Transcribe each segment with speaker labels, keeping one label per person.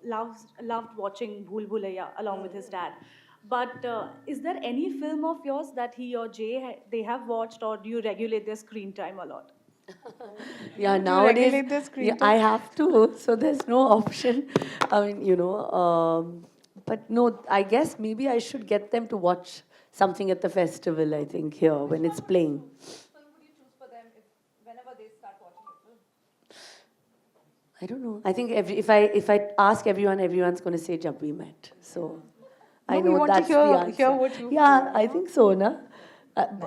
Speaker 1: loved watching Bhool Bhulaiya along with his dad. But is there any film of yours that he or Jay they have watched, or do you regulate their screen time a lot?
Speaker 2: Yeah,
Speaker 3: Do you
Speaker 2: nowadays
Speaker 3: regulate the screen
Speaker 2: I
Speaker 3: time?
Speaker 2: have to, so there's no option. I mean, but no, I guess maybe I should get them to watch something at the festival, I think, here when it's playing. I don't know. I think if I ask everyone, everyone's going to say Jab We Met. So I
Speaker 3: No, we
Speaker 2: know
Speaker 3: want to
Speaker 2: that's the answer.
Speaker 3: hear what you
Speaker 2: Yeah,
Speaker 3: feel,
Speaker 2: I think so, na.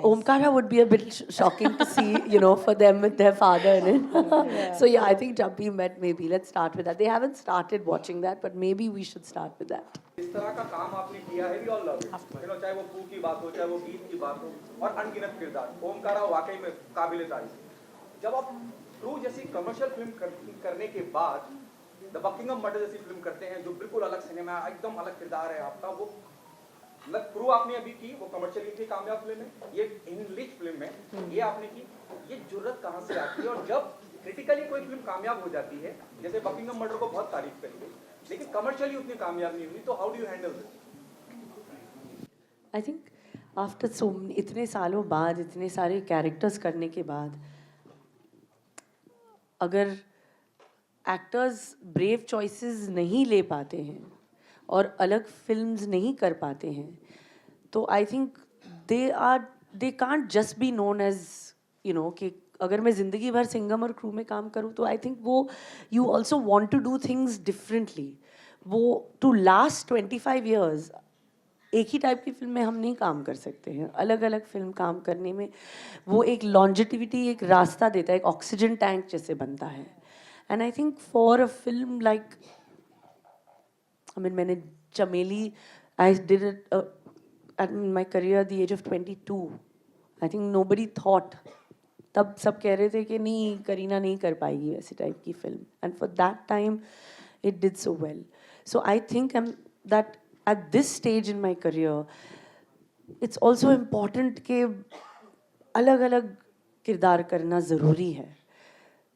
Speaker 2: Omkara would be a bit shocking to see, for them with their father in it. So yeah, I think Jab We Met maybe. Let's start with that. They haven't started watching that, but maybe we should start with that.
Speaker 4: इस तरह का काम आपने किया है, we all love it. चाहे वो पू की बात हो, चाहे वो गीत की बात हो, और अनगिनत किरदार. ओमकारा वाकई में काबिले तारीफ. जब आप ट्रू जैसी कमर्शियल फिल्म करने के बाद द बकिंगम मर्डर जैसी फिल्म करते हैं, जो बिल्कुल अलग सिनेमा, एकदम अलग किरदार है आपका, वो मतलब प्रू आपने अभी की, वो कमर्शियली इतनी कामयाब फिल्म है, ये इंग्लिश फिल्म है, ये आपने की, ये जुर्रत कहाँ से आती है? और जब क्रिटिकली कोई फिल्म कामयाब हो जाती है, जैसे बकिंगम मर्डर को बहुत तारीफ करी गई, लेकिन कमर्शियली उतनी कामयाब नहीं हुई, तो how do you handle this?
Speaker 2: I think after इतने सालों बाद, इतने सारे कैरेक्टर्स करने के बाद, अगर एक्टर्स ब्रेव चॉइसेस नहीं ले पाते हैं और अलग फिल्म्स नहीं कर पाते हैं, तो I think they can't just be known as कि अगर मैं ज़िंदगी भर सिंगम और क्रू में काम करूँ, तो आई थिंक वो you also want to do things differently. वो टू लास्ट 25 ईयर्स एक ही टाइप की फिल्म में हम नहीं काम कर सकते हैं. अलग अलग फिल्म काम करने में वो एक लॉन्जिटिविटी, एक रास्ता देता है, एक ऑक्सीजन टैंक जैसे बनता है. And I think for a film like, मैंने Chameli, I did it at my career the age of 22. I think nobody thought, तब सब कह रहे थे कि नहीं, करीना नहीं कर पाएगी वैसे टाइप की film. And for that time it did so well. So I think that at this stage in my career, it's also important कि अलग अलग किरदार करना ज़रूरी है,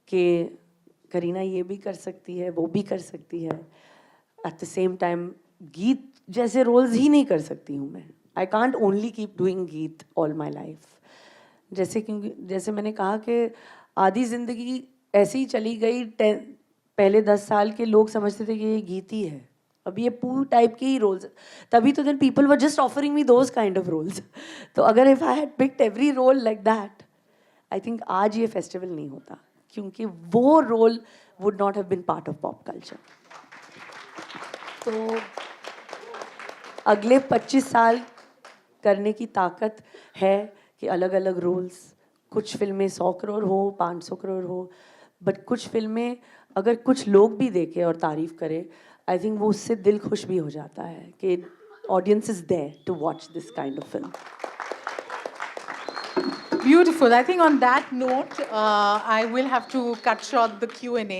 Speaker 2: कि करीना ये भी कर सकती है, वो भी कर सकती है. At the same time, गीत जैसे रोल्स ही नहीं कर सकती हूँ मैं. I can't only keep doing गीत all my life. जैसे मैंने कहा कि आधी ज़िंदगी ऐसे ही चली गई. पहले 10 साल के लोग समझते थे कि ये गीत ही है, अब ये पूरी टाइप के ही रोल्स. तभी तो then people were just offering me those kind of roles. तो अगर if I had picked every role like that, I think आज ये फेस्टिवल नहीं होता, क्योंकि वो role would not have been part of pop culture. तो अगले 25 साल करने की ताकत है कि अलग अलग रोल्स, कुछ फिल्में 100 करोड़ हो, 500 करोड़ हो, बट कुछ फिल्में अगर कुछ लोग भी देखें और तारीफ करें, आई थिंक वो उससे दिल खुश भी हो जाता है कि audience is there to watch this kind of film.
Speaker 3: Beautiful. I think on that note, I will have to cut short the Q&A.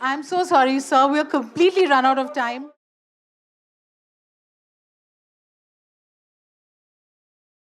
Speaker 3: I'm so sorry, sir. We are completely run out of time.